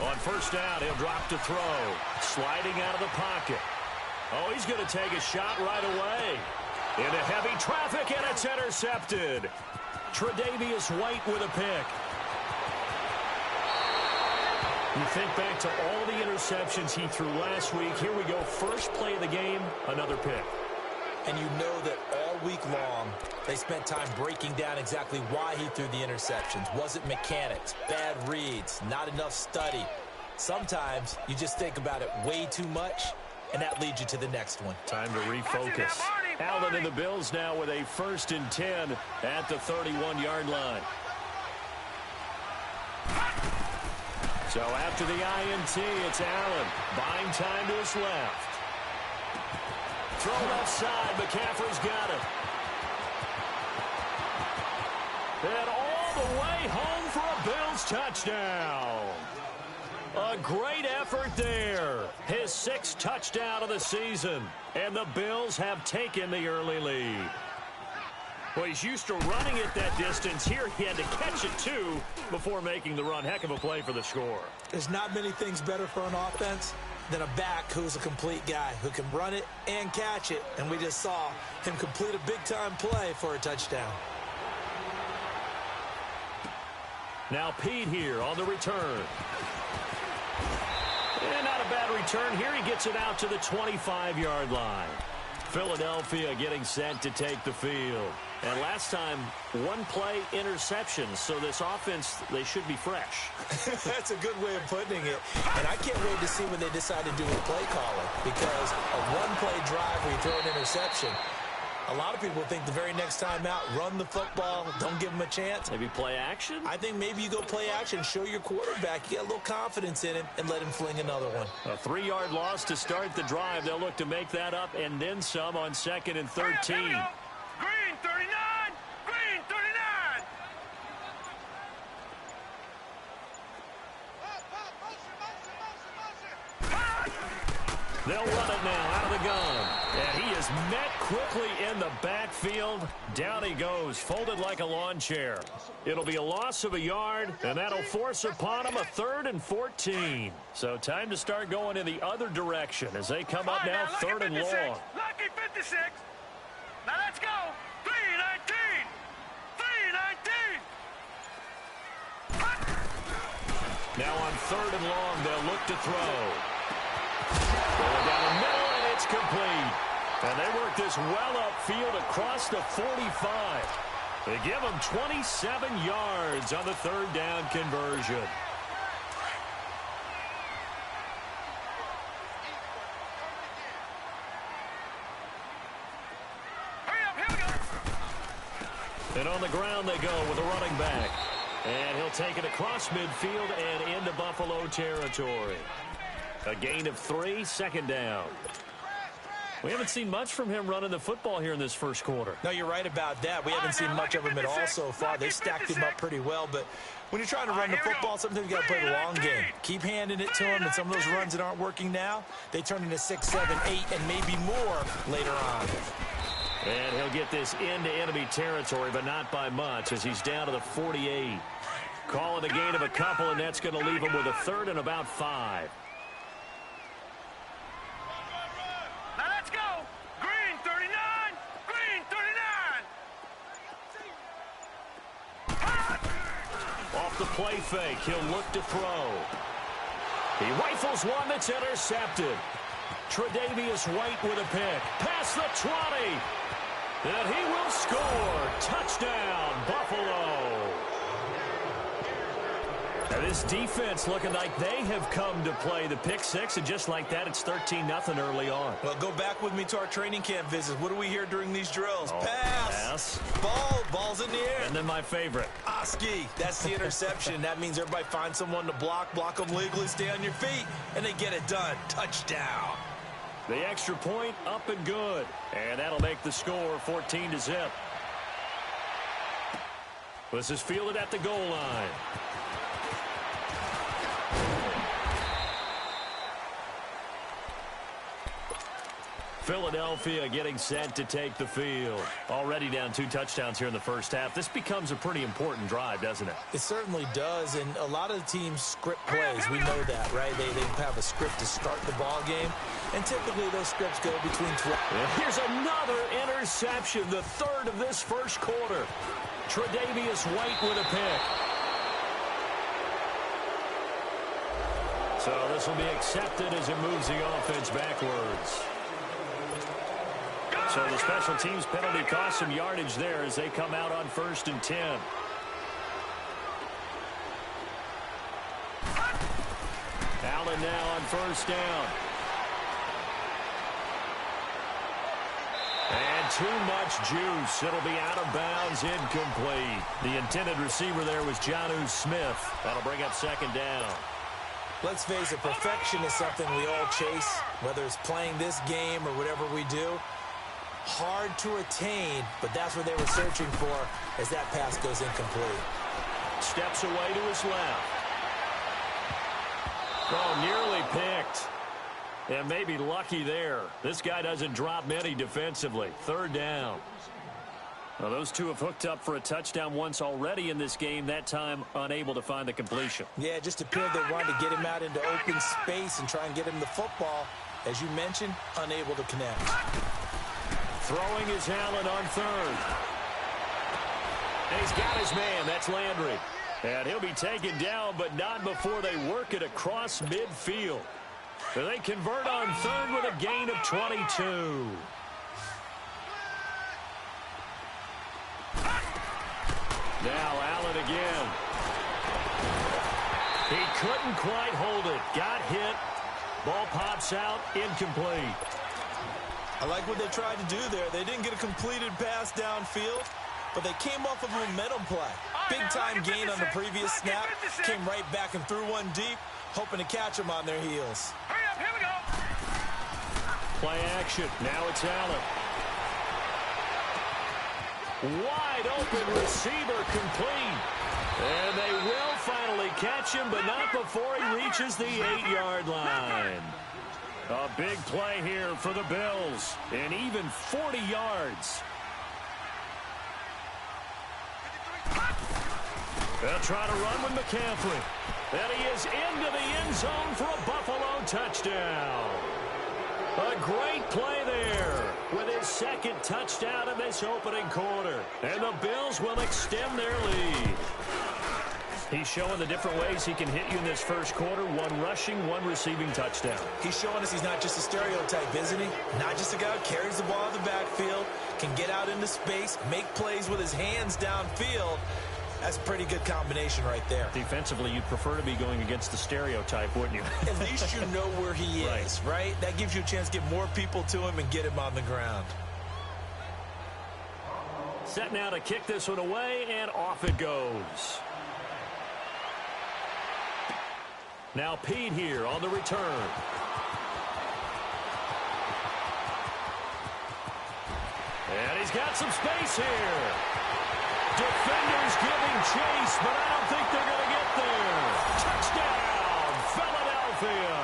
On first down, he'll drop to throw. Sliding out of the pocket. Oh, he's going to take a shot right away. Into heavy traffic, and it's intercepted. Tre'Davious White with a pick. You think back to all the interceptions he threw last week. Here we go, first play of the game, another pick. And you know that all week long, they spent time breaking down exactly why he threw the interceptions. Was it mechanics, bad reads, not enough study? Sometimes you just think about it way too much, and that leads you to the next one. Time to refocus. Allen and the Bills now with a 1st and 10 at the 31-yard line. So after the INT, it's Allen. Buying time to his left. Throw left side. McCaffrey's got it. And all the way home for a Bills touchdown. A great effort there. His 6th touchdown of the season. And the Bills have taken the early lead. Well, he's used to running it that distance. Here he had to catch it, too, before making the run. Heck of a play for the score. There's not many things better for an offense than a back who's a complete guy who can run it and catch it. And we just saw him complete a big-time play for a touchdown. Now Pete here on the return. And not a bad return. Here he gets it out to the 25-yard line. Philadelphia getting set to take the field. And last time, 1-play interceptions. So this offense, they should be fresh. That's a good way of putting it. And I can't wait to see what they decide to do with play calling. Because a 1-play drive where you throw an interception, a lot of people think the very next time out, run the football, don't give them a chance. Maybe play action? I think maybe you go play action, show your quarterback, you get a little confidence in him, and let him fling another one. A 3-yard loss to start the drive. They'll look to make that up and then some on 2nd and 13. Green 39! Green 39! They'll run it now out of the gun. And he is met quickly in the backfield. Down he goes, folded like a lawn chair. It'll be a loss of a yard, and that'll force upon him a 3rd and 14. So time to start going in the other direction as they come up now 3rd and long. Lucky 56. Now let's go. 319. 319. Now on 3rd and long, they'll look to throw. Going down the middle, and it's complete. And they work this well upfield across the 45. They give them 27 yards on the 3rd down conversion. Hurry up, here we go. And on the ground they go with a running back. And he'll take it across midfield and into Buffalo territory. A gain of 3, 2nd down. We haven't seen much from him running the football here in this first quarter. No, you're right about that. We haven't seen much of him at all so far. They've stacked him up pretty well, but when you're trying to run the football, sometimes you got to play the long game. Keep handing it to him, and some of those runs that aren't working now, they turn into 6, 7, 8, and maybe more later on. And he'll get this into enemy territory, but not by much as he's down to the 48. Calling a gain of a couple, and that's going to leave him with a 3rd and about 5. Now let's go. Green 39. Green 39. Off the play fake, he'll look to throw. He rifles one that's intercepted. Tre'Davious White with a pick. Past the 20. And he will score. Touchdown, Buffalo. Now this defense looking like they have come to play the pick 6, and just like that, it's 13-0 early on. Well, go back with me to our training camp visits. What do we hear during these drills? Oh, pass. Ball's in the air. And then my favorite. Oski, that's the interception. That means everybody finds someone to block them legally, stay on your feet, and they get it done. Touchdown. The extra point up and good. And that'll make the score 14-0. This is fielded at the goal line. Philadelphia getting set to take the field. Already down 2 touchdowns here in the first half. This becomes a pretty important drive, doesn't it? It certainly does, and a lot of the teams script plays. We know that, right? They have a script to start the ball game, and typically those scripts go between 12. Here's another interception, the third of this first quarter. Tre'Davious White with a pick. So this will be accepted as it moves the offense backwards. So the special teams penalty cost some yardage there as they come out on 1st and 10. Allen now on 1st down. And too much juice. It'll be out of bounds, incomplete. The intended receiver there was Jonnu Smith. That'll bring up 2nd down. Let's face it, perfection is something we all chase, whether it's playing this game or whatever we do. Hard to attain, but that's what they were searching for as that pass goes incomplete. Steps away to his left. Oh, nearly picked. And maybe lucky there. This guy doesn't drop many defensively. 3rd down. Well, those two have hooked up for a touchdown once already in this game, that time unable to find the completion. Yeah, it just appeared they wanted to get him out into open space and try and get him the football. As you mentioned, unable to connect. Throwing is Allen on 3rd. And he's got his man. That's Landry. And he'll be taken down, but not before they work it across midfield. So they convert on 3rd with a gain of 22. Now Allen again. He couldn't quite hold it. Got hit. Ball pops out. Incomplete. I like what they tried to do there. They didn't get a completed pass downfield, but they came off of a momentum play. Big-time gain on the previous snap. Came right back and threw one deep, hoping to catch them on their heels. Hurry up, here we go. Play action. Now it's Allen. Wide open receiver complete. And they will finally catch him, but not before he reaches the 8-yard line. A big play here for the Bills. And even 40 yards. They'll try to run with McCaffrey. And he is into the end zone for a Buffalo touchdown. A great play there with his 2nd touchdown in this opening quarter. And the Bills will extend their lead. He's showing the different ways he can hit you in this first quarter. 1 rushing, 1 receiving touchdown. He's showing us he's not just a stereotype, isn't he? Not just a guy who carries the ball in the backfield, can get out into space, make plays with his hands downfield. That's a pretty good combination right there. Defensively, you'd prefer to be going against the stereotype, wouldn't you? At least you know where he is, right? That gives you a chance to get more people to him and get him on the ground. Set now to kick this one away, and off it goes. Now Pete here on the return. And he's got some space here. Defenders giving chase, but I don't think they're going to get there. Touchdown, Philadelphia.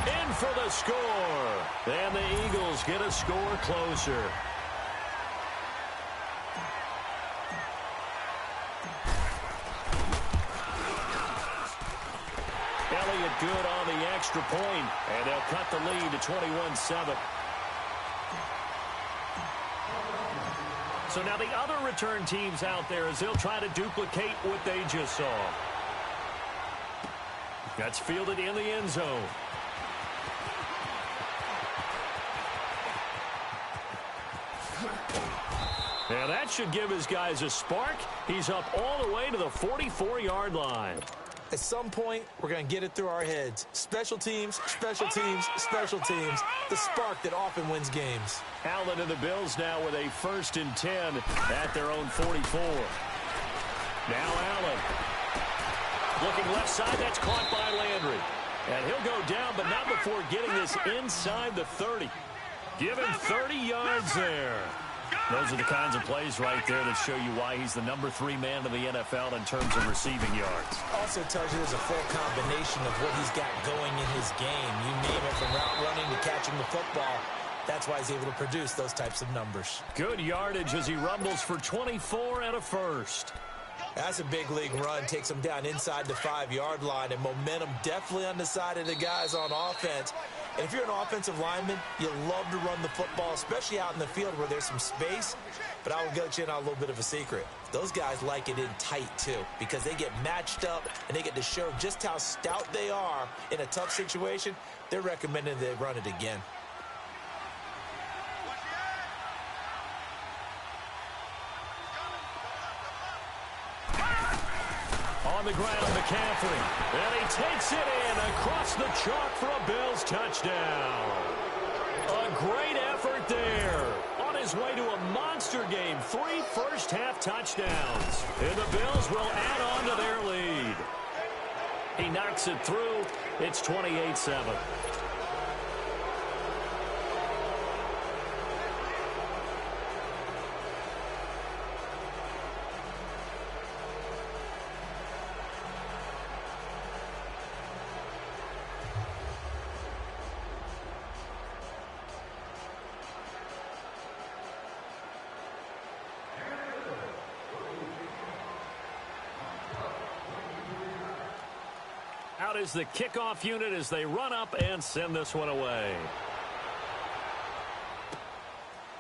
In for the score. And the Eagles get a score closer. Elliott good on the extra point, and they'll cut the lead to 21-7. So now the other return teams out there as they'll try to duplicate what they just saw. That's fielded in the end zone. Now that should give his guys a spark. He's up all the way to the 44-yard line. At some point, we're going to get it through our heads. Special teams, special teams, special teams. The spark that often wins games. Allen and the Bills now with a 1st and 10 at their own 44. Now Allen. Looking left side, that's caught by Landry. And he'll go down, but not before getting this inside the 30. Give him 30 yards there. Those are the kinds of plays right there that show you why he's the #3 man in the NFL in terms of receiving yards. Also tells you there's a full combination of what he's got going in his game. You name it, from route running to catching the football. That's why he's able to produce those types of numbers. Good yardage as he rumbles for 24 and a first. That's a big league run. Takes him down inside the 5-yard line, and momentum definitely on the side of the guys on offense. And if you're an offensive lineman, you love to run the football, especially out in the field where there's some space. But I will get you in on a little bit of a secret. Those guys like it in tight, too, because they get matched up and they get to show just how stout they are in a tough situation. They're recommending they run it again. On the ground, McCaffrey. And he takes it in across the chalk for a Bills touchdown. A great effort there. On his way to a monster game. 3 first-half touchdowns. And the Bills will add on to their lead. He knocks it through. It's 28-7. Out is the kickoff unit as they run up and send this one away.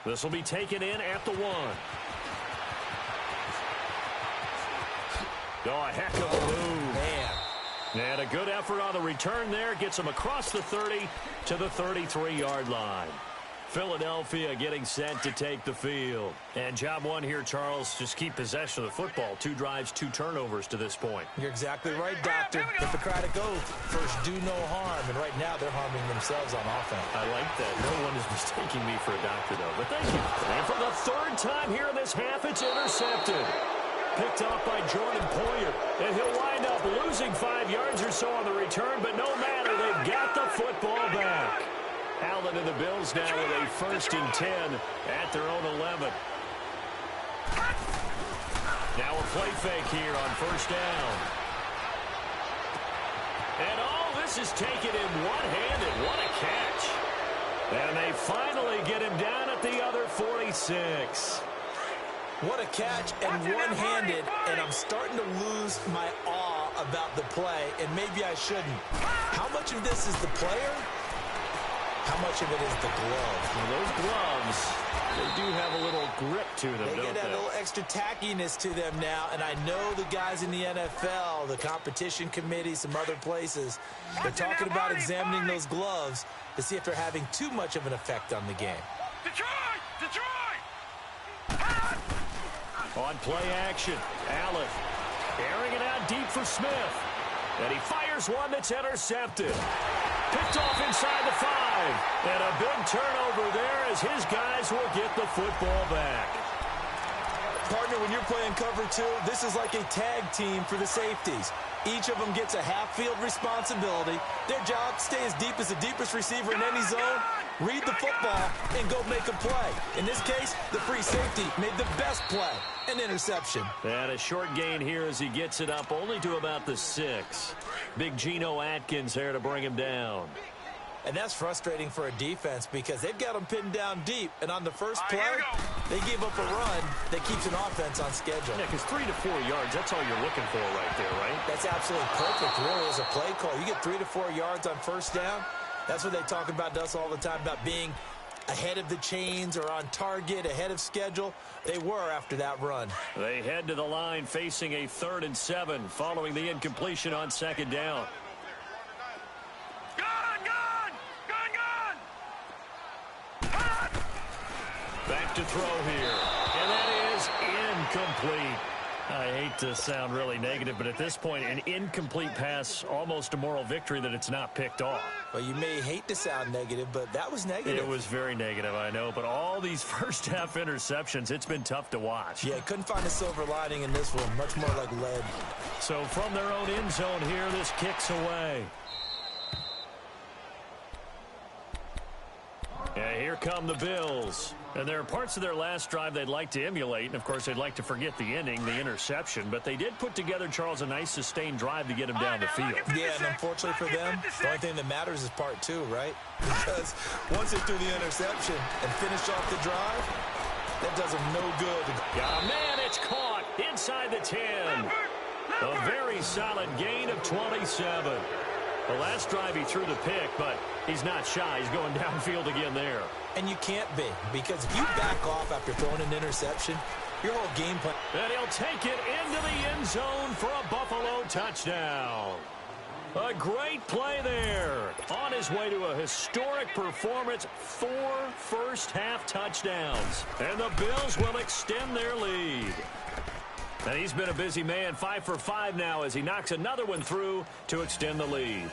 This will be taken in at the 1. Oh, a heck of a move. Man. And a good effort on the return there. Gets him across the 30 to the 33-yard line. Philadelphia getting set to take the field. And job one here, Charles, just keep possession of the football. 2 drives, 2 turnovers to this point. You're exactly right, Doctor. Hippocratic oath. First, do no harm. And right now, they're harming themselves on offense. I like that. No one is mistaking me for a doctor, though. But thank you. And for the 3rd time here in this half, it's intercepted. Picked off by Jordan Poyer. And he'll wind up losing 5 yards or so on the return. But no matter, they've got the football back. Allen and the Bills now with a 1st and 10 at their own 11. Now a play fake here on 1st down. And all this is taken in one-handed. What a catch. And they finally get him down at the other 46. What a catch and one-handed, and I'm starting to lose my awe about the play, and maybe I shouldn't. How much of this is the player? How much of it is the glove? Well, those gloves, they do have a little grip to them, they don't get that little extra tackiness to them now, and I know the guys in the NFL, the competition committee, some other places, they're talking about examining those gloves to see if they're having too much of an effect on the game. Detroit! Detroit! On play action, Allen airing it out deep for Smith. And he fires one that's intercepted. Picked off inside the 5. And a big turnover there as his guys will get the football back. Partner, when you're playing cover 2, this is like a tag team for the safeties. Each of them gets a half-field responsibility. Their job, stay as deep as the deepest receiver in any zone, read the football, and go make a play. In this case, the free safety made the best play, an interception. And a short gain here as he gets it up only to about the 6. Big Geno Atkins there to bring him down. And that's frustrating for a defense because they've got them pinned down deep. And on the first play, they gave up a run that keeps an offense on schedule. Yeah, because 3 to 4 yards, that's all you're looking for right there, right? That's absolutely perfect, really, as a play call. You get 3 to 4 yards on 1st down. That's what they talk about to us all the time, about being ahead of the chains or on target, ahead of schedule. They were after that run. They head to the line facing a 3rd and 7 following the incompletion on 2nd down. Back to throw here, and that is incomplete. I hate to sound really negative, but at this point, an incomplete pass, almost a moral victory that it's not picked off. Well, you may hate to sound negative, but that was negative. It was very negative, I know, but all these first-half interceptions, it's been tough to watch. Yeah, couldn't find a silver lining in this one, much more like lead. So from their own end zone here, this kicks away. Yeah, here here come the Bills. And there are parts of their last drive they'd like to emulate. And, of course, they'd like to forget the inning, the interception. But they did put together, Charles, a nice sustained drive to get him down the field. Yeah, and unfortunately for them, the only thing that matters is part two, right? Because once they threw the interception and finished off the drive, that does them no good. Got a man, it's caught inside the 10. A very solid gain of 27. The last drive he threw the pick, but he's not shy. He's going downfield again there. And you can't be, because if you back off after throwing an interception, your whole game plan. And he'll take it into the end zone for a Buffalo touchdown. A great play there. On his way to a historic performance, 4 first-half touchdowns. And the Bills will extend their lead. And he's been a busy man, 5 for 5 now as he knocks another one through to extend the lead.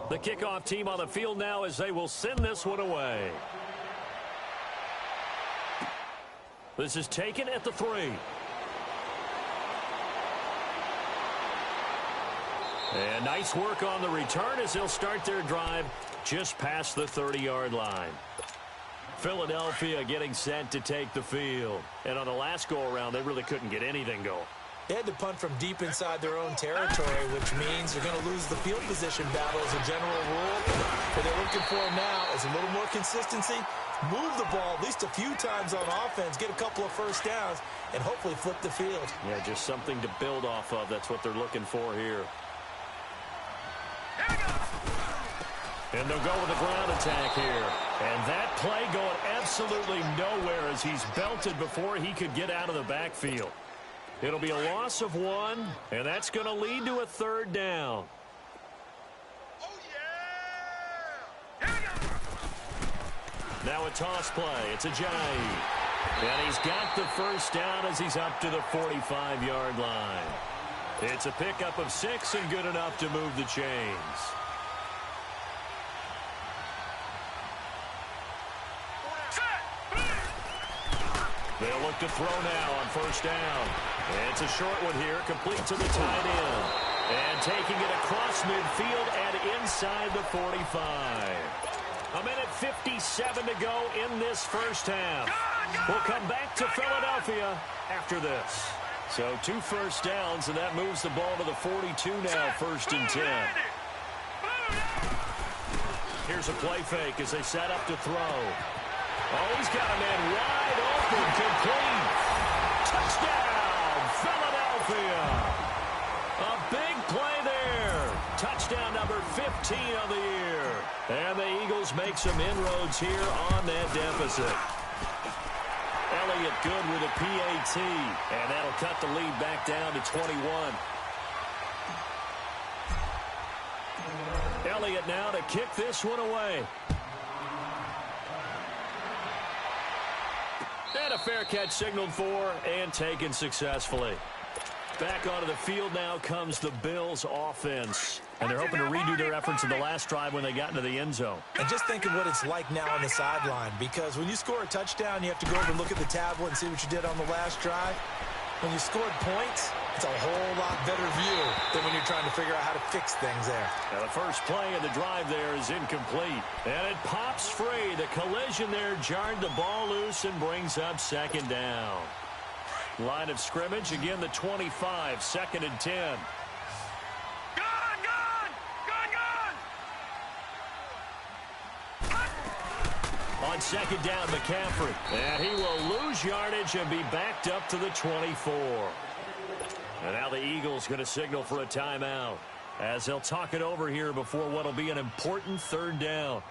The kickoff team on the field now as they will send this one away. This is taken at the 3. And nice work on the return as they'll start their drive just past the 30-yard line. Philadelphia getting set to take the field. And on the last go-around, they really couldn't get anything going. They had to punt from deep inside their own territory, which means they're going to lose the field position battle as a general rule. What they're looking for now is a little more consistency, move the ball at least a few times on offense, get a couple of first downs, and hopefully flip the field. Yeah, just something to build off of. That's what they're looking for here. And they'll go with a ground attack here. And that play going absolutely nowhere as he's belted before he could get out of the backfield. It'll be a loss of 1, and that's going to lead to a 3rd down. Oh, yeah! Here we go! Now a toss play. It's a Ajayi. And he's got the first down as he's up to the 45-yard line. It's a pickup of 6 and good enough to move the chains. They'll look to throw now on first down. It's a short one here, complete to the tight end. And taking it across midfield and inside the 45. A minute 57 to go in this first half. We'll come back to Philadelphia after this. So 2 first downs, and that moves the ball to the 42 now, 1st and 10. Here's a play fake as they set up to throw. Oh, he's got a man wide open, complete. Touchdown, Philadelphia. A big play there. Touchdown number 15 of the year. And the Eagles make some inroads here on that deficit. Elliott good with a PAT, and that'll cut the lead back down to 21. Elliott now to kick this one away. And a fair catch signaled for and taken successfully. Back onto the field now comes the Bills offense. And they're hoping to redo their efforts in the last drive when they got into the end zone. And just think of what it's like now on the sideline, because when you score a touchdown, you have to go over and look at the tablet and see what you did on the last drive. When you scored points, it's a whole lot better view than when you're trying to figure out how to fix things there. Now the first play of the drive there is incomplete. And it pops free. The collision there jarred the ball loose and brings up 2nd down. Line of scrimmage, again the 25, 2nd and 10. On 2nd down, McCaffrey. And he will lose yardage and be backed up to the 24. And now the Eagles going to signal for a timeout as they'll talk it over here before what will be an important 3rd down.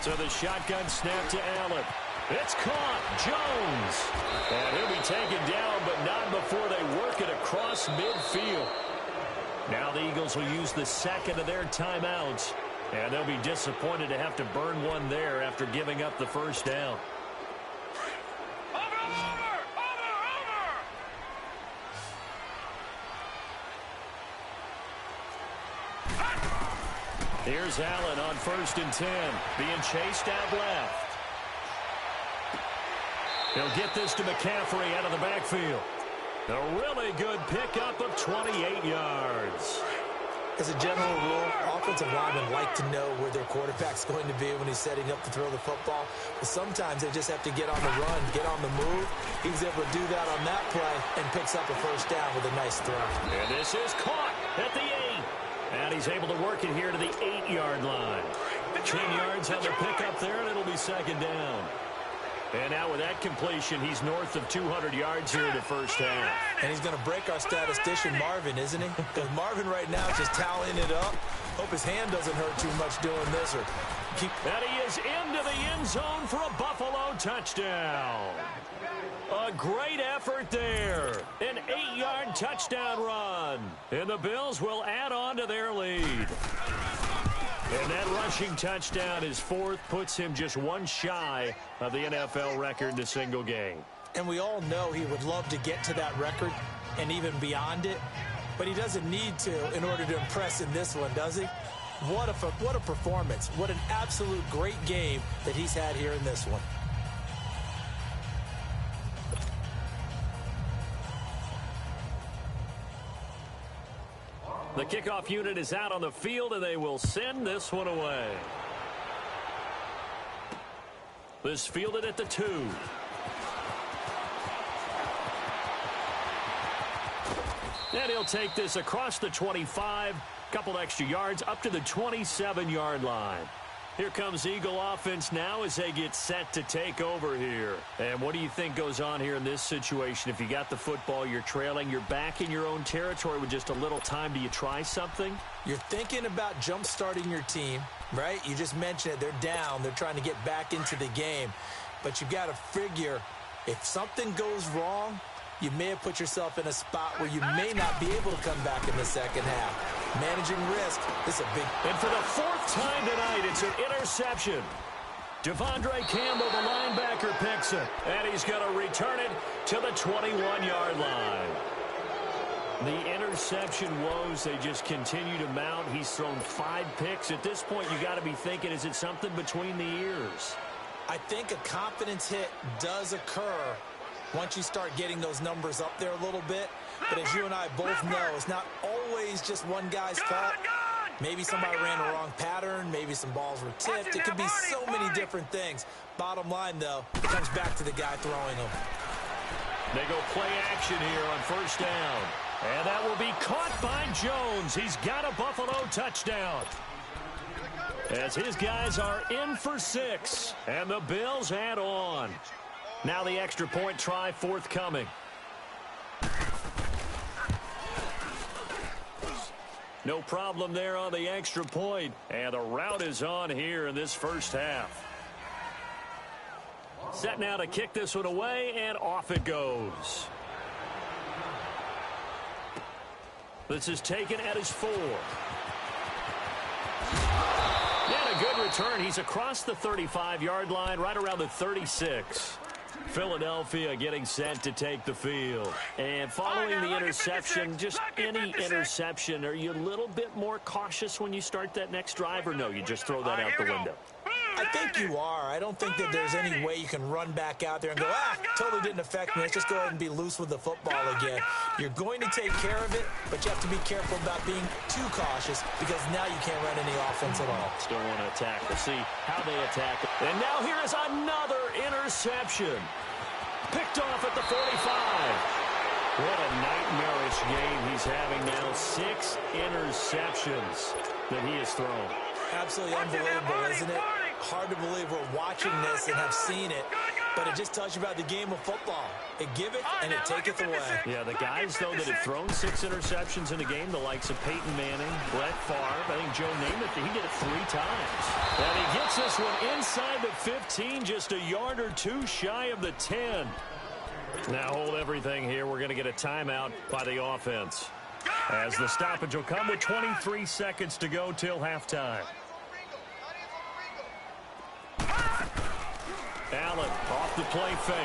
So the shotgun snap to Allen. It's caught. Jones. And he'll be taken down, but not before they work it across midfield. Now the Eagles will use the 2nd of their timeouts. And they'll be disappointed to have to burn one there after giving up the first down. Here's Allen on 1st and 10, being chased out left. He'll get this to McCaffrey out of the backfield. A really good pickup of 28 yards. As a general rule, offensive linemen like to know where their quarterback's going to be when he's setting up to throw the football. But sometimes they just have to get on the run, get on the move. He was able to do that on that play and picks up a first down with a nice throw. And this is caught at the 8. And he's able to work it here to the 8-yard line. 10 yards on the pickup there, and it'll be 2nd down. And now with that completion, he's north of 200 yards here in the first half. And he's going to break our statistician, Marvin, isn't he? Because Marvin right now is just tallying it up. Hope his hand doesn't hurt too much doing this. Or keep. And he is into the end zone for a Buffalo touchdown. A great effort there. An 8-yard touchdown run. And the Bills will add on to their lead. And that rushing touchdown, his 4th, puts him just one shy of the NFL record in a single game. And we all know he would love to get to that record and even beyond it. But he doesn't need to in order to impress in this one, does he? What a performance. What an absolute great game that he's had here in this one. The kickoff unit is out on the field, and they will send this one away. This fielded at the 2. And he'll take this across the 25, couple extra yards, up to the 27-yard line. Here comes Eagle offense now as they get set to take over here. And what do you think goes on here in this situation? If you got the football, you're trailing, you're back in your own territory with just a little time. Do you try something? You're thinking about jump-starting your team, right? You just mentioned it. They're down. They're trying to get back into the game. But you've got to figure if something goes wrong, you may have put yourself in a spot where you may not be able to come back in the second half. Managing risk, this is a big... And for the 4th time tonight, it's an interception. Devondre Campbell, the linebacker, picks it. And he's going to return it to the 21-yard line. The interception woes, they just continue to mount. He's thrown 5 picks. At this point, you got to be thinking, is it something between the ears? I think a confidence hit does occur once you start getting those numbers up there a little bit. But as you and I both know, it's not always just one guy's fault. Maybe somebody ran a wrong pattern. Maybe some balls were tipped. It could be so many different things. Bottom line, though, it comes back to the guy throwing them. They go play action here on 1st down. And that will be caught by Jones. He's got a Buffalo touchdown. As his guys are in for 6. And the Bills add on. Now the extra point try forthcoming. No problem there on the extra point. And the route is on here in this first half. Set now to kick this one away, and off it goes. This is taken at his 4. And a good return. He's across the 35-yard line, right around the 36. Philadelphia getting set to take the field. And following the interception, just any interception, are you a little bit more cautious when you start that next drive, or no, you just throw that out the window? I think you are. I don't think that there's any way you can run back out there and go, totally didn't affect me. Let's just go ahead and be loose with the football again. You're going to take care of it, but you have to be careful about being too cautious because now you can't run any offense at all. Still want to attack. We'll see how they attack it. And now here is another interception. Picked off at the 45. What a nightmarish game he's having now. 6 interceptions that he has thrown. Absolutely unbelievable, isn't it? Hard to believe we're watching this and have seen it, but it just tells you about the game of football. It giveth and it taketh away. Yeah, the guys, though, that have thrown 6 interceptions in a game, the likes of Peyton Manning, Brett Favre, I think Joe Namath, he did it 3 times. And he gets this one inside the 15, just a yard or 2 shy of the 10. Now hold everything here. We're going to get a timeout by the offense, as the stoppage will come with 23 seconds to go till halftime. Allen off the play fake.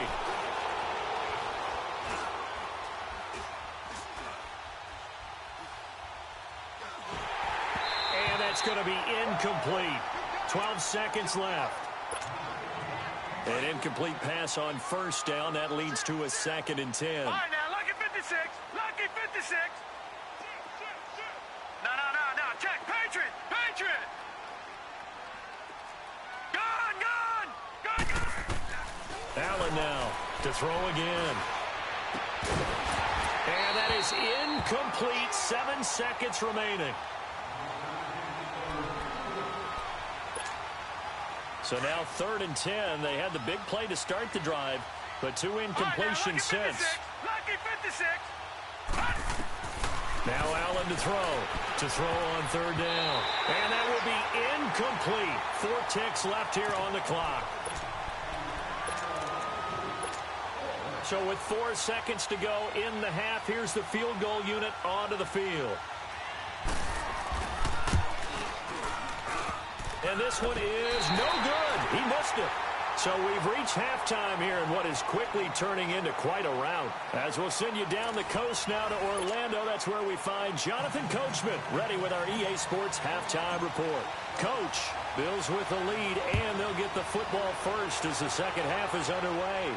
And that That's going to be incomplete. 12 seconds left. An incomplete pass on first down. That leads to a 2nd and 10. All right, now, lucky 56. Lucky 56. No. Check. Patriot. Gone. Allen now to throw again. And that is incomplete. 7 seconds remaining. So now 3rd and 10. They had the big play to start the drive, but 2 incompletions since. Lucky 56. Now Allen to throw on 3rd down. And that will be incomplete. 4 ticks left here on the clock. So with 4 seconds to go in the half, here's the field goal unit onto the field. And this one is no good. He missed it. So we've reached halftime here in what is quickly turning into quite a rout. As we'll send you down the coast now to Orlando, that's where we find Jonathan Coachman ready with our EA Sports halftime report. Coach, Bills with the lead, and they'll get the football first as the second half is underway.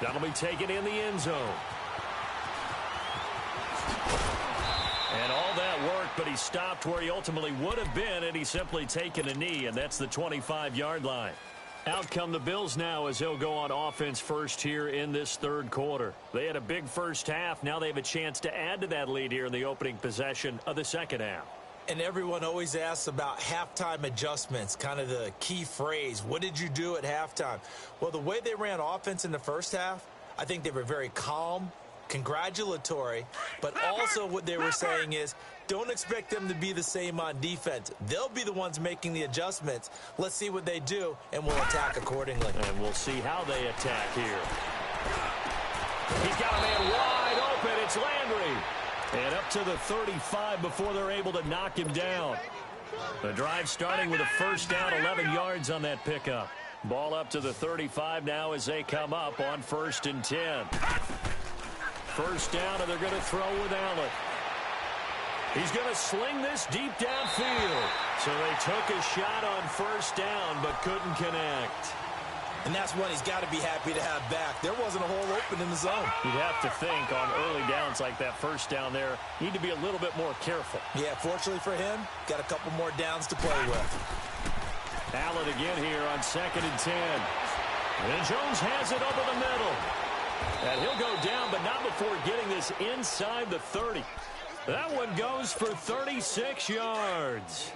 That'll be taken in the end zone. And all that worked, but he stopped where he ultimately would have been, and he's simply taken a knee, and that's the 25-yard line. Out come the Bills now as they'll go on offense first here in this 3rd quarter. They had a big first half. Now they have a chance to add to that lead here in the opening possession of the second half. And everyone always asks about halftime adjustments, kind of the key phrase. What did you do at halftime? Well, the way they ran offense in the first half, I think they were very calm, congratulatory, but also what they were saying is don't expect them to be the same on defense. They'll be the ones making the adjustments. Let's see what they do, and we'll attack accordingly. And we'll see how they attack here. He's got a man wide open. It's Landry. And up to the 35 before they're able to knock him down. The drive starting with a first down, 11 yards on that pickup. Ball up to the 35 now as they come up on 1st and 10. First down, and they're going to throw with Allen. He's going to sling this deep downfield. So they took a shot on first down, but couldn't connect. And that's one he's got to be happy to have back. There wasn't a hole open in the zone. You'd have to think on early downs like that first down there, need to be a little bit more careful. Yeah, fortunately for him, got a couple more downs to play with. Allen again here on 2nd and 10. And Jones has it over the middle. And he'll go down, but not before getting this inside the 30. That one goes for 36 yards.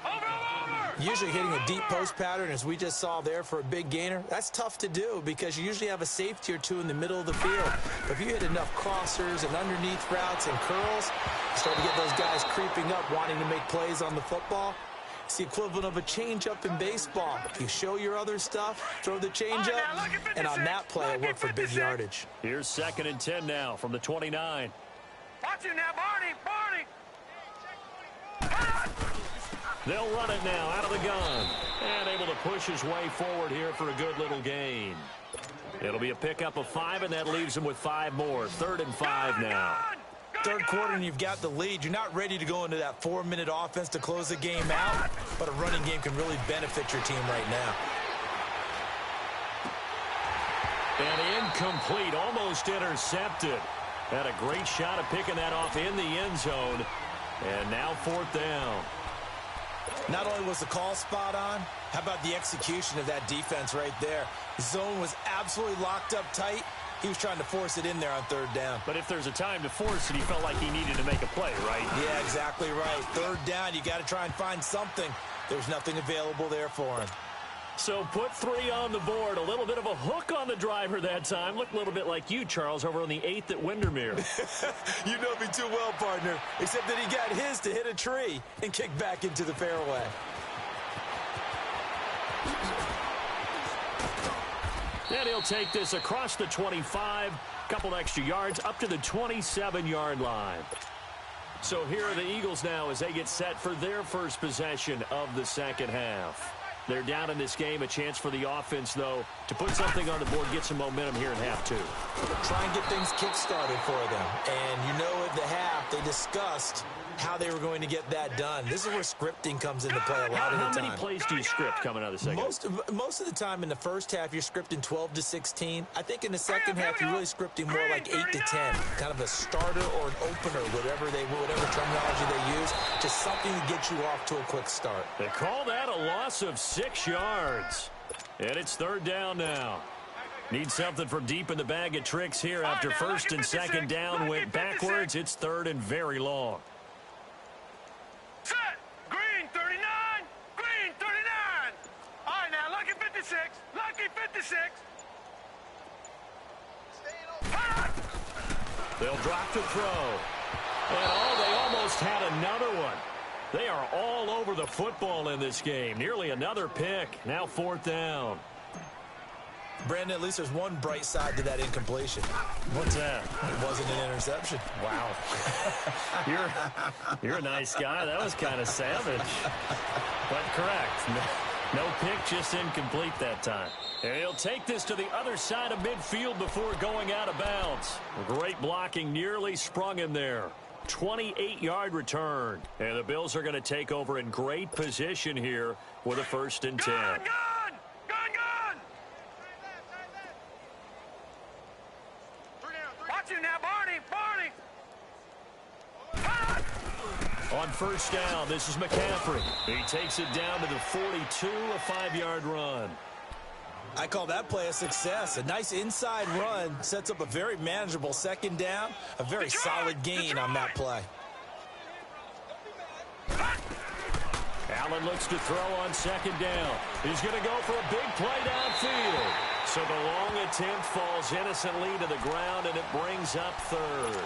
Usually hitting a deep post pattern, as we just saw there for a big gainer, that's tough to do because you usually have a safety or two in the middle of the field. But if you hit enough crossers and underneath routes and curls, you start to get those guys creeping up, wanting to make plays on the football. It's the equivalent of a change-up in baseball. You show your other stuff, throw the change-up, and on that play, it'll work for big yardage. Here's 2nd and 10 now from the 29. Watch him now, Barney. They'll run it now out of the gun. And able to push his way forward here for a good little gain. It'll be a pickup of 5, and that leaves him with 5 more. 3rd and 5 now. 3rd quarter, and you've got the lead. You're not ready to go into that 4-minute offense to close the game out, but a running game can really benefit your team right now. And incomplete, almost intercepted. Had a great shot at picking that off in the end zone. And now 4th down. Not only was the call spot on, how about the execution of that defense right there? Zone was absolutely locked up tight. He was trying to force it in there on 3rd down. But if there's a time to force it, he felt like he needed to make a play, right? Yeah, exactly right. 3rd down, you got to try and find something. There's nothing available there for him. So put 3 on the board. A little bit of a hook on the driver that time. Looked a little bit like you, Charles, over on the 8th at Windermere. You know me too well, partner. Except that he got his to hit a tree and kick back into the fairway. And he'll take this across the 25. Couple extra yards up to the 27-yard line. So here are the Eagles now as they get set for their first possession of the second half. They're down in this game. A chance for the offense, though, to put something on the board, get some momentum here in half two. Try and get things kick-started for them. And you know at the half, they discussed how they were going to get that done. This is where scripting comes into play a lot of the time. How many plays do you script coming out of the second? Most of the time in the first half, you're scripting 12 to 16. I think in the second half, you're really scripting more like 8 to 10. Kind of a starter or an opener, whatever terminology they use. Just something to get you off to a quick start. They call that a loss of 6 yards. And it's third down now. Need something from deep in the bag of tricks here after first and second down went backwards. It's third and very long. Set. Green 39. Green 39. All right, now, lucky 56. Lucky 56. They'll drop to throw. And, they almost had another one. They are all over the football in this game. Nearly another pick. Now fourth down. Brandon, at least there's one bright side to that incompletion. What's that? It wasn't an interception. Wow. You're a nice guy. That was kind of savage. But correct. No pick, just incomplete that time. And he'll take this to the other side of midfield before going out of bounds. Great blocking, nearly sprung him there. 28-yard return. And the Bills are going to take over in great position here with a first and 10. Gun! Watch you now, Barney! On first down, this is McCaffrey. He takes it down to the 42, a 5-yard run. I call that play a success. A nice inside run sets up a very manageable second down. A very solid gain on that play. Allen looks to throw on second down. He's going to go for a big play downfield. So the long attempt falls innocently to the ground, and it brings up third.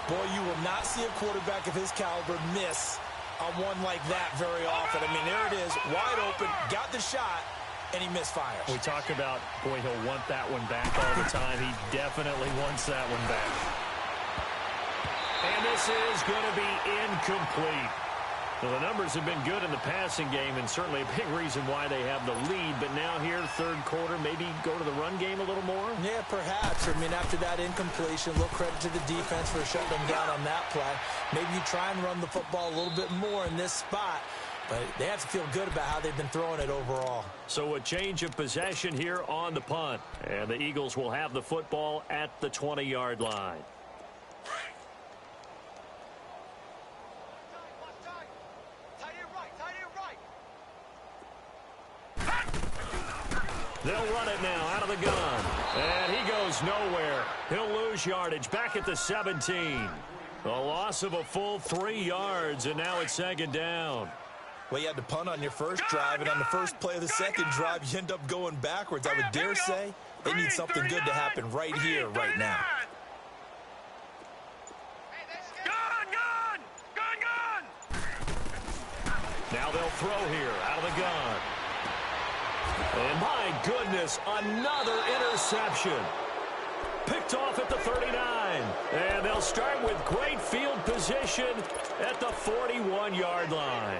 Boy, you will not see a quarterback of his caliber miss on one like that very often. I mean, there it is, wide open, got the shot, and he misfires. We talk about, boy, he'll want that one back all the time. He definitely wants that one back. And this is going to be incomplete. Well, the numbers have been good in the passing game, and certainly a big reason why they have the lead. But now here, third quarter, maybe go to the run game a little more? Yeah, perhaps. I mean, after that incompletion, a little credit to the defense for shutting them down on that play. Maybe you try and run the football a little bit more in this spot. But they have to feel good about how they've been throwing it overall. So a change of possession here on the punt. And the Eagles will have the football at the 20-yard line. They'll run it now out of the gun. And he goes nowhere. He'll lose yardage back at the 17. A loss of a full 3 yards, and now it's second down. Well, you had to punt on your first drive, and on the first play of the second drive, you end up going backwards. I would dare say they need something good to happen right here, right now. Now they'll throw here out of the gun. And my goodness, another interception. Picked off at the 39. And they'll start with great field position at the 41-yard line.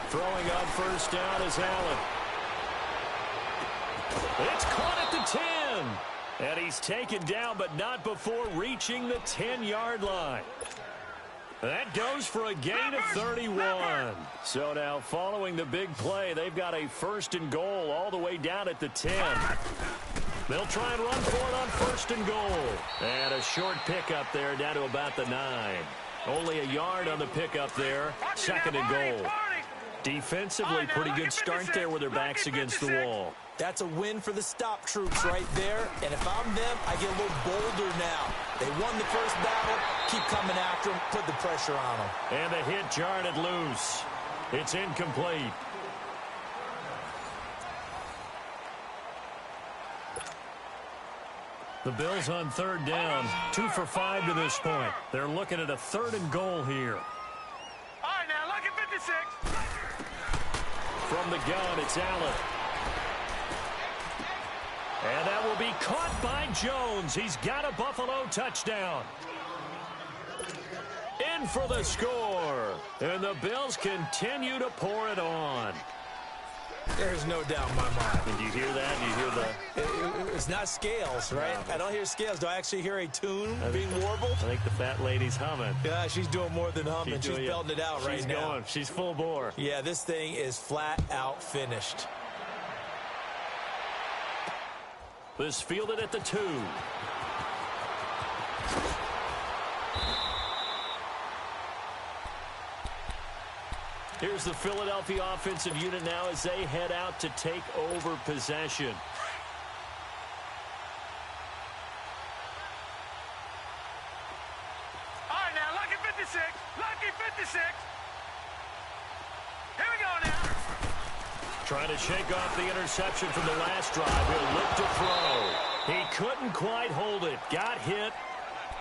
Throwing on first down is Allen. It's caught at the 10. And he's taken down, but not before reaching the 10-yard line. That goes for a gain of 31. So now following the big play, they've got a first and goal all the way down at the 10. They'll try and run for it on first and goal. And a short pickup there down to about the 9. Only a yard on the pickup there. Second and goal. Defensively, pretty good start there with their backs against the wall. That's a win for the stop troops right there. And if I'm them, I get a little bolder now. They won the first battle. Keep coming after them. Put the pressure on them. And the hit jarred it loose. It's incomplete. The Bills on third down. 2 for 5 to this point. They're looking at a third and goal here. All right, now, look at 56. From the gun, it's Allen. And that will be caught by Jones. He's got a Buffalo touchdown. In for the score. And the Bills continue to pour it on. There's no doubt in my mind. And do you hear that? Do you hear the... It's not scales, right? I don't hear scales. Do I actually hear a tune being warbled? I think the fat lady's humming. Yeah, she's doing more than humming. She's belting it out right now. She's going. She's full bore. Yeah, this thing is flat out finished. This fielded at the 2. Here's the Philadelphia offensive unit now as they head out to take over possession. All right, now, lucky 56. Lucky 56. Here we go now. Trying to shake off the interception from the last drive. He'll look to throw. He couldn't quite hold it. Got hit.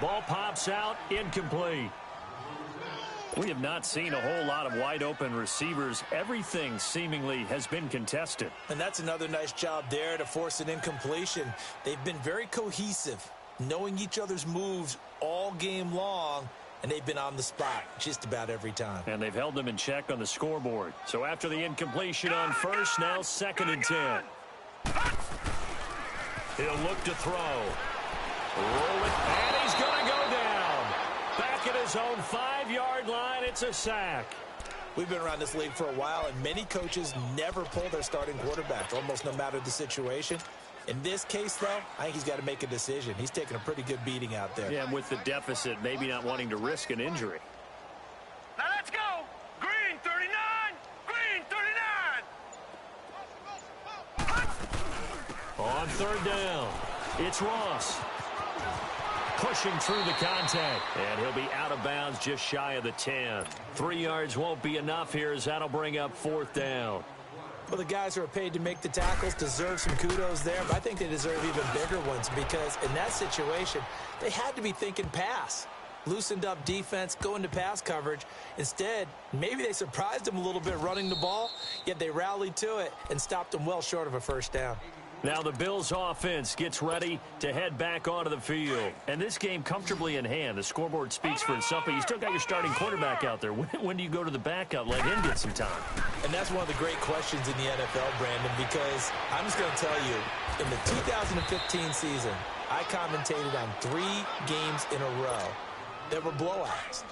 Ball pops out. Incomplete. We have not seen a whole lot of wide-open receivers. Everything seemingly has been contested. And that's another nice job there to force an incompletion. They've been very cohesive, knowing each other's moves all game long, and they've been on the spot just about every time. And they've held them in check on the scoreboard. So after the incompletion on first, now 2nd and 10. He'll look to throw. Roll it, and he's going to go down. Back at his own 5-yard line, it's a sack. We've been around this league for a while, and many coaches never pull their starting quarterback, almost no matter the situation. In this case, though, I think he's got to make a decision. He's taking a pretty good beating out there. Yeah, and with the deficit, maybe not wanting to risk an injury. Now let's go. Green 39. Green 39. On 3rd down, it's Ross. Pushing through the contact, and he'll be out of bounds just shy of the 10. 3 yards won't be enough here as that'll bring up 4th down. Well, the guys who are paid to make the tackles deserve some kudos there, but I think they deserve even bigger ones because in that situation, they had to be thinking pass. Loosened up defense, going to pass coverage. Instead, maybe they surprised them a little bit running the ball, yet they rallied to it and stopped them well short of a 1st down. Now the Bills offense gets ready to head back onto the field. And this game comfortably in hand. The scoreboard speaks for itself, but you still got your starting quarterback out there. When do you go to the backup? Let him get some time. And that's one of the great questions in the NFL, Brandon, because I'm just going to tell you, in the 2015 season, I commentated on 3 games in a row that were blowouts.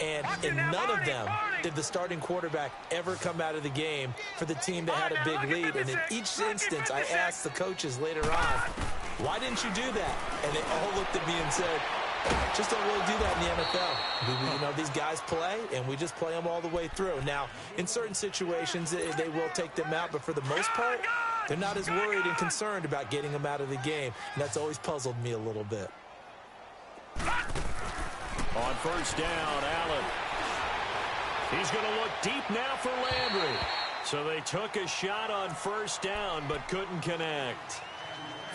And in none of them did the starting quarterback ever come out of the game for the team that had a big lead. And in each instance, I asked the coaches later on, why didn't you do that? And they all looked at me and said, just don't really do that in the NFL. You know, these guys play, and we just play them all the way through. Now, in certain situations, they will take them out, but for the most part, they're not as worried and concerned about getting them out of the game. And that's always puzzled me a little bit. On 1st down, Allen. He's going to look deep now for Landry. So they took a shot on 1st down, but couldn't connect.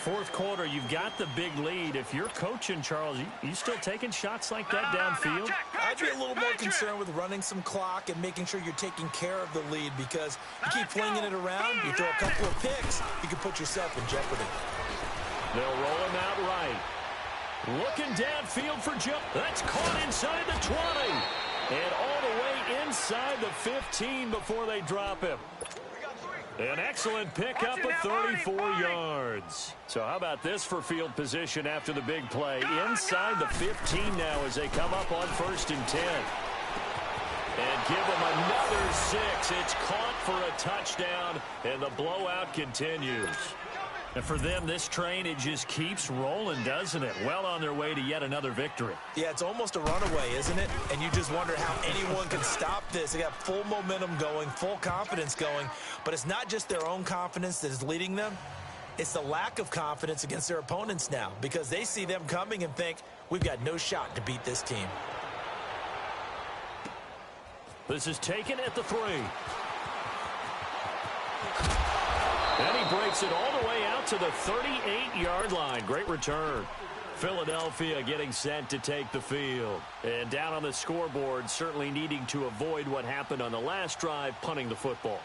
4th quarter, you've got the big lead. If you're coaching, Charles, you still taking shots like that downfield? I'd be a little more concerned with running some clock and making sure you're taking care of the lead because you keep flinging it around, you throw a couple of picks, you can put yourself in jeopardy. They'll roll him out right. Looking downfield for Joe. That's caught inside the 20. And all the way inside the 15 before they drop him. An excellent pickup of 34 yards. So how about this for field position after the big play? Inside the 15 now as they come up on 1st and 10. And give them another 6. It's caught for a touchdown, and the blowout continues. And for them, this train, it just keeps rolling, doesn't it? Well on their way to yet another victory. Yeah, it's almost a runaway, isn't it? And you just wonder how anyone can stop this. They got full momentum going, full confidence going. But it's not just their own confidence that is leading them. It's the lack of confidence against their opponents now because they see them coming and think, we've got no shot to beat this team. This is taken at the 3. And he breaks it all the way out to the 38-yard line. Great return. Philadelphia getting set to take the field. And down on the scoreboard, certainly needing to avoid what happened on the last drive, punting the football.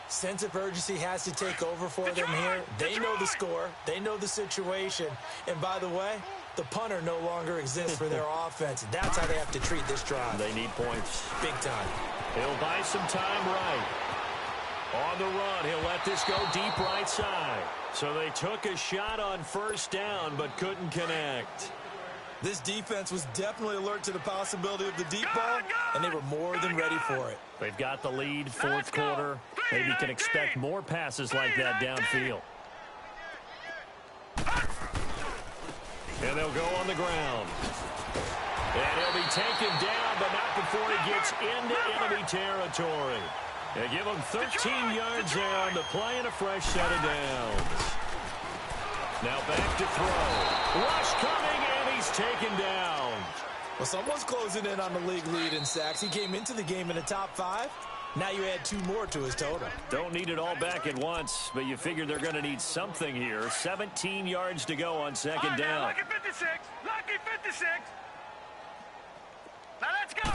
Sense of urgency has to take over for them here. They know the score. They know the situation. And by the way, the punter no longer exists for their offense. That's how they have to treat this drive. They need points. Big time. He'll buy some time right. On the run, he'll let this go deep right side. So they took a shot on first down, but couldn't connect. This defense was definitely alert to the possibility of the deep ball, and they were more than ready for it. They've got the lead, fourth quarter. Maybe can expect more passes like that downfield. And they'll go on the ground. And he'll be taken down, but not before he gets into enemy territory. They give him 13 yards there on the play and a fresh set of downs. Now back to throw. Rush coming, and he's taken down. Well, someone's closing in on the league lead in sacks. He came into the game in the top 5. Now you add 2 more to his total. Don't need it all back at once, but you figure they're going to need something here. 17 yards to go on second down. Lucky 56. Lucky 56. Now let's go.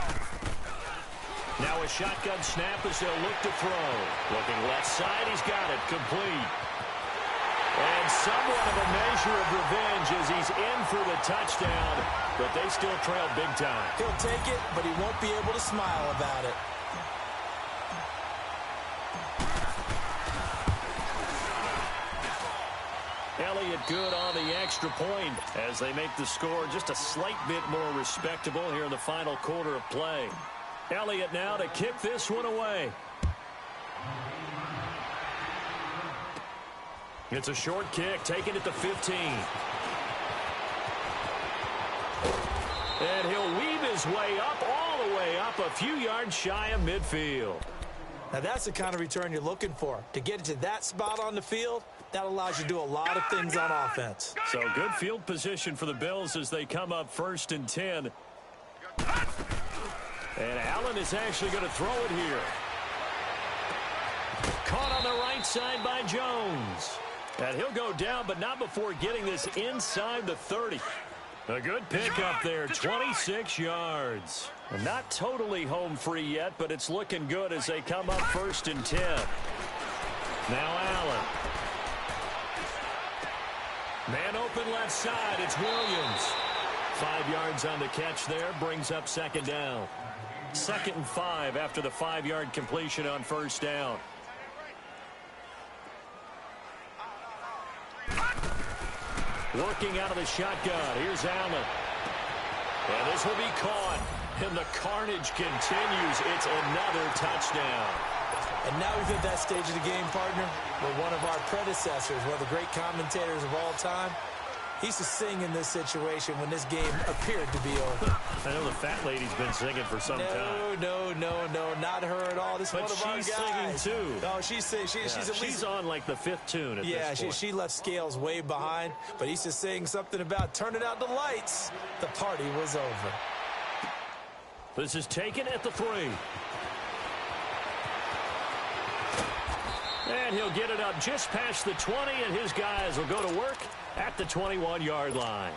Now a shotgun snap as they'll look to throw. Looking left side, he's got it. Complete. And somewhat of a measure of revenge as he's in for the touchdown, but they still trail big time. He'll take it, but he won't be able to smile about it. Elliott good on the extra point as they make the score just a slight bit more respectable here in the final quarter of play. Elliott now to kick this one away. It's a short kick, taking it to 15. And he'll weave his way up, all the way up, a few yards shy of midfield. Now that's the kind of return you're looking for. To get it to that spot on the field, that allows you to do a lot of things on offense. So good field position for the Bills as they come up 1st and 10. And Allen is actually going to throw it here. Caught on the right side by Jones. And he'll go down, but not before getting this inside the 30. A good pickup there, 26 yards. Not totally home free yet, but it's looking good as they come up 1st and 10. Now Allen. Man open left side, it's Williams. 5 yards on the catch there, brings up second down. 2nd and 5 after the 5-yard completion on first down. Working out of the shotgun. Here's Allen. And this will be caught. And the carnage continues. It's another touchdown. And now we've hit that stage of the game, partner, where one of our predecessors, one of the great commentators of all time, he used to sing in this situation when this game appeared to be over. I know the fat lady's been singing for some time. No, not her at all. This is one of our guys. But she's singing too. No, she's singing. She's on like the 5th tune at this point. She left Scales way behind, but he used to sing something about turning out the lights. The party was over. This is taken at the 3. And he'll get it up just past the 20, and his guys will go to work at the 21-yard line.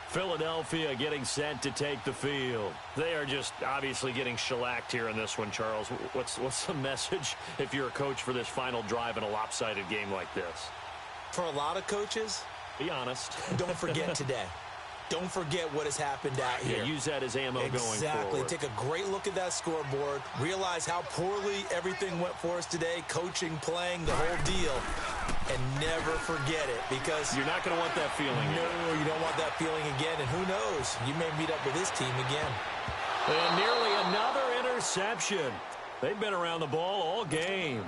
Philadelphia getting set to take the field. They are just obviously getting shellacked here in this one, Charles. What's the message if you're a coach for this final drive in a lopsided game like this? For a lot of coaches, be honest. Don't forget today. Don't forget what has happened out here. Yeah, use that as ammo going forward. Exactly. Take a great look at that scoreboard. Realize how poorly everything went for us today. Coaching, playing, the whole deal. And never forget it, because you're not going to want that feeling again. No, you don't want that feeling again. And who knows? You may meet up with this team again. And nearly another interception. They've been around the ball all game.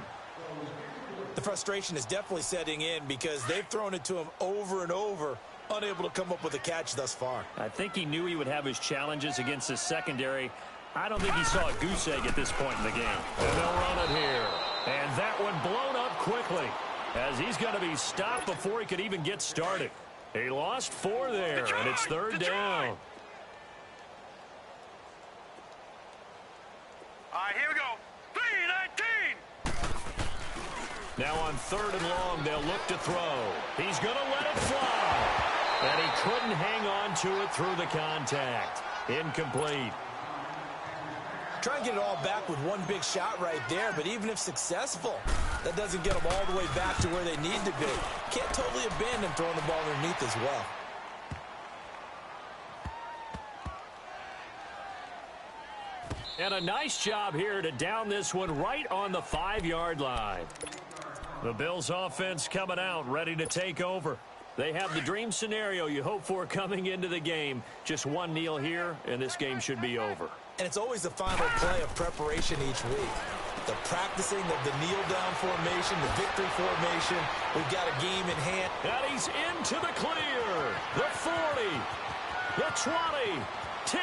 The frustration is definitely setting in because they've thrown it to him over and over, unable to come up with a catch thus far. I think he knew he would have his challenges against his secondary. I don't think he saw a goose egg at this point in the game. And they'll run it here. And that one blown up quickly as he's going to be stopped before he could even get started. He lost 4 there, and it's 3rd down. All right, here we go. 3-19. Now on 3rd and long, they'll look to throw. He's going to let it fly. And he couldn't hang on to it through the contact. Incomplete. Try and get it all back with one big shot right there, but even if successful, That doesn't get them all the way back to where they need to be. Can't totally abandon throwing the ball underneath as well. And a nice job here to down this one right on the 5-yard line. The Bills offense coming out, ready to take over. They have the dream scenario you hope for coming into the game. Just one kneel here, and this game should be over. And it's always the final play of preparation each week. The practicing of the kneel-down formation, the victory formation. We've got a game in hand. And he's into the clear. The 40, the 20, 10,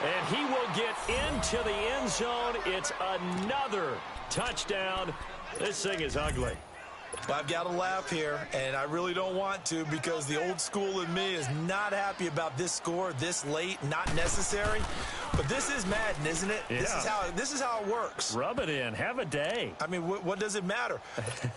and he will get into the end zone. It's another touchdown. This thing is ugly. I've got to laugh here, and I really don't want to because the old school in me is not happy about this score this late, not necessary. But this is Madden, isn't it? Yeah. This is how it works. Rub it in. Have a day. I mean, what does it matter?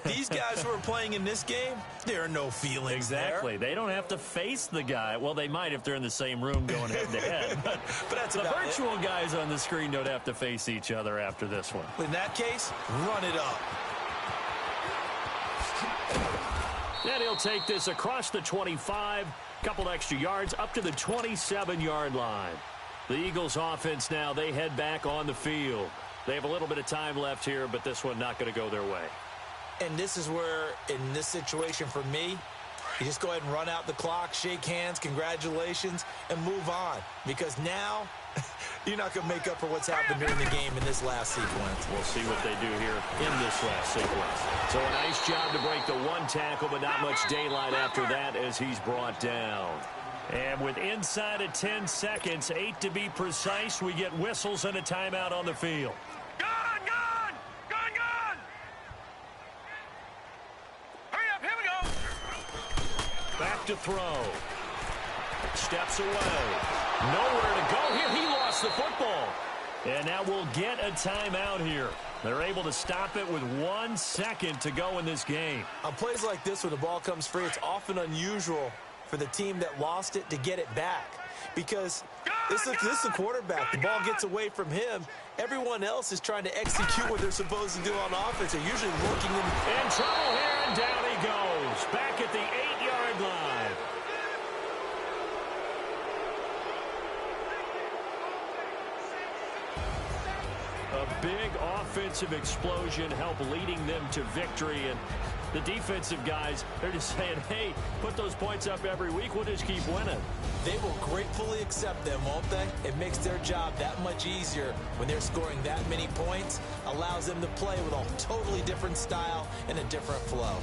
These guys who are playing in this game, there are no feelings Exactly. there. They don't have to face the guy. Well, they might if they're in the same room going head-to-head. But that's the about virtual guys on the screen don't have to face each other after this one. In that case, run it up. And he'll take this across the 25, couple extra yards, up to the 27-yard line. The Eagles offense now, they head back on the field. They have a little bit of time left here, but this one not going to go their way. And this is where, in this situation for me, you just go ahead and run out the clock, shake hands, congratulations, and move on. Because now, you're not going to make up for what's happened during the game in this last sequence. We'll see what they do here in this last sequence. So a nice job to break the one tackle, but not much daylight after that as he's brought down. And with inside of 10 seconds, 8 to be precise, we get whistles and a timeout on the field. Gone! Hurry up, here we go! Back to throw. Steps away. Nowhere to go here. He lost the football. And now we'll get a timeout here. They're able to stop it with 1 second to go in this game. On plays like this, when the ball comes free, it's often unusual for the team that lost it to get it back. Because this is the quarterback. The ball gets away from him. Everyone else is trying to execute what they're supposed to do on offense. They're usually looking in trouble here, and down he goes. Back at the 8-yard line. A big offensive explosion helped leading them to victory. And the defensive guys, they're just saying, hey, put those points up every week. We'll just keep winning. They will gratefully accept them, won't they? It makes their job that much easier when they're scoring that many points. Allows them to play with a totally different style and a different flow.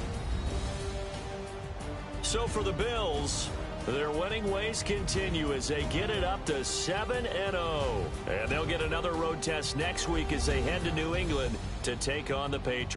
So for the Bills, their winning ways continue as they get it up to 7-0. And they'll get another road test next week as they head to New England to take on the Patriots.